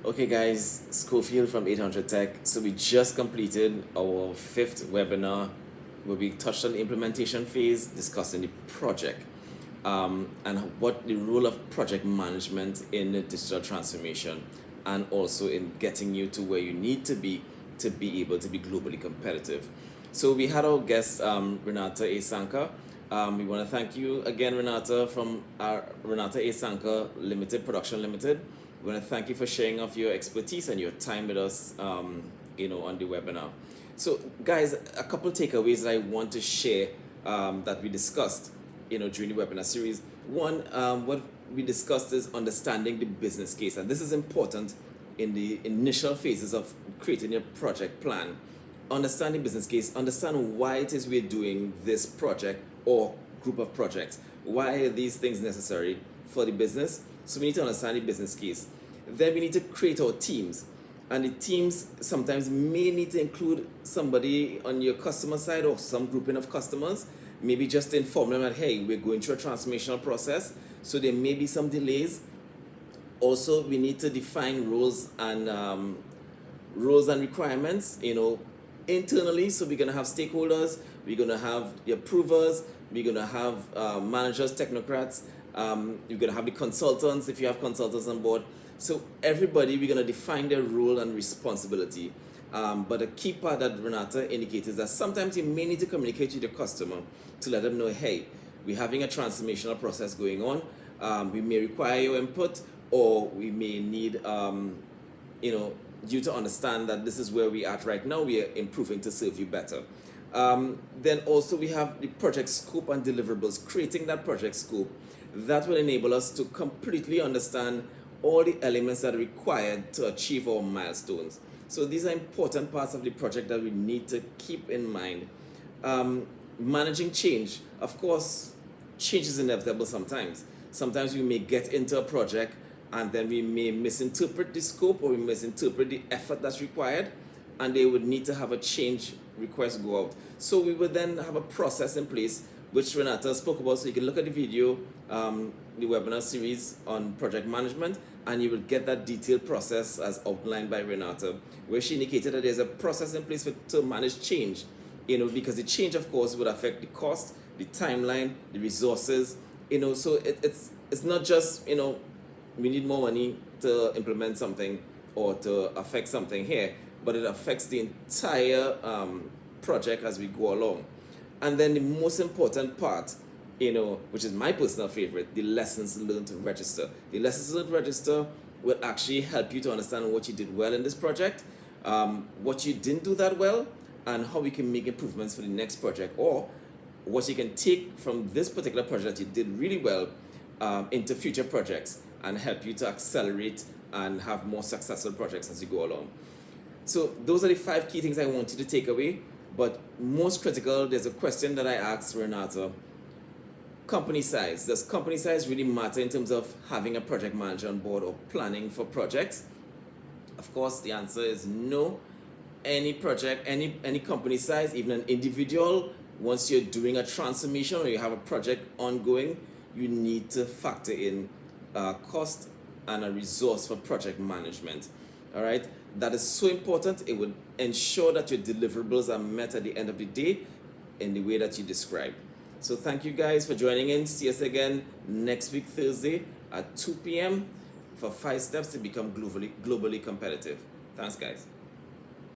Okay, guys, Schofield from 800 Tech. So we just completed our fifth webinar where we touched on the implementation phase, discussing the project and what the role of project management in the digital transformation and also in getting you to where you need to be able to be globally competitive. So we had our guest, Renata Sankar. We want to thank you again, Renata, from our Renata Sankar Limited Production Limited. We want to thank you for sharing of your expertise and your time with us, on the webinar. So, guys, a couple of takeaways that I want to share that we discussed, during the webinar series. One, what we discussed is understanding the business case, and this is important in the initial phases of creating a project plan. Understand the business case, understand why it is we're doing this project or group of projects. Why are these things necessary for the business? So we need to understand the business case. Then we need to create our teams. And the teams sometimes may need to include somebody on your customer side or some grouping of customers. Maybe just to inform them that, hey, we're going through a transformational process, so there may be some delays. Also, we need to define roles and requirements, internally. So we're going to have stakeholders, we're going to have the approvers, we're going to have managers, technocrats, you're going to have the consultants if you have consultants on board. So everybody, we're going to define their role and responsibility. But a key part that Renata indicated is that sometimes you may need to communicate with the customer to let them know, hey, we're having a transformational process going on. We may require your input, or we may need, you to understand that this is where we are at right now. We are improving to serve you better. Then also we have the project scope and deliverables, creating that project scope that will enable us to completely understand all the elements that are required to achieve our milestones. So these are important parts of the project that we need to keep in mind. Managing change. Of course, change is inevitable sometimes. Sometimes we may get into a project and then we may misinterpret the scope or we misinterpret the effort that's required, and they would need to have a change request go out. So we would then have a process in place, which Renata spoke about. So you can look at the video, the webinar series on project management, and you will get that detailed process as outlined by Renata, where she indicated that there's a process in place to manage change, because the change, of course, would affect the cost, the timeline, the resources, so it's not just, we need more money to implement something or to affect something here, but it affects the entire project as we go along. And then the most important part, which is my personal favorite, the lessons learned register. The lessons learned register will actually help you to understand what you did well in this project, what you didn't do that well, and how we can make improvements for the next project, or what you can take from this particular project that you did really well into future projects and help you to accelerate and have more successful projects as you go along. So those are the 5 key things I want you to take away. But most critical, there's a question that I asked Renata. Company size. Does company size really matter in terms of having a project manager on board or planning for projects? Of course, the answer is no. Any project, any company size, even an individual, once you're doing a transformation or you have a project ongoing, you need to factor in cost and a resource for project management. All right, that is so important. It would ensure that your deliverables are met at the end of the day in the way that you described. So thank you guys for joining in. See us again next week, Thursday at 2 p.m. for 5 steps to become globally competitive. Thanks, guys.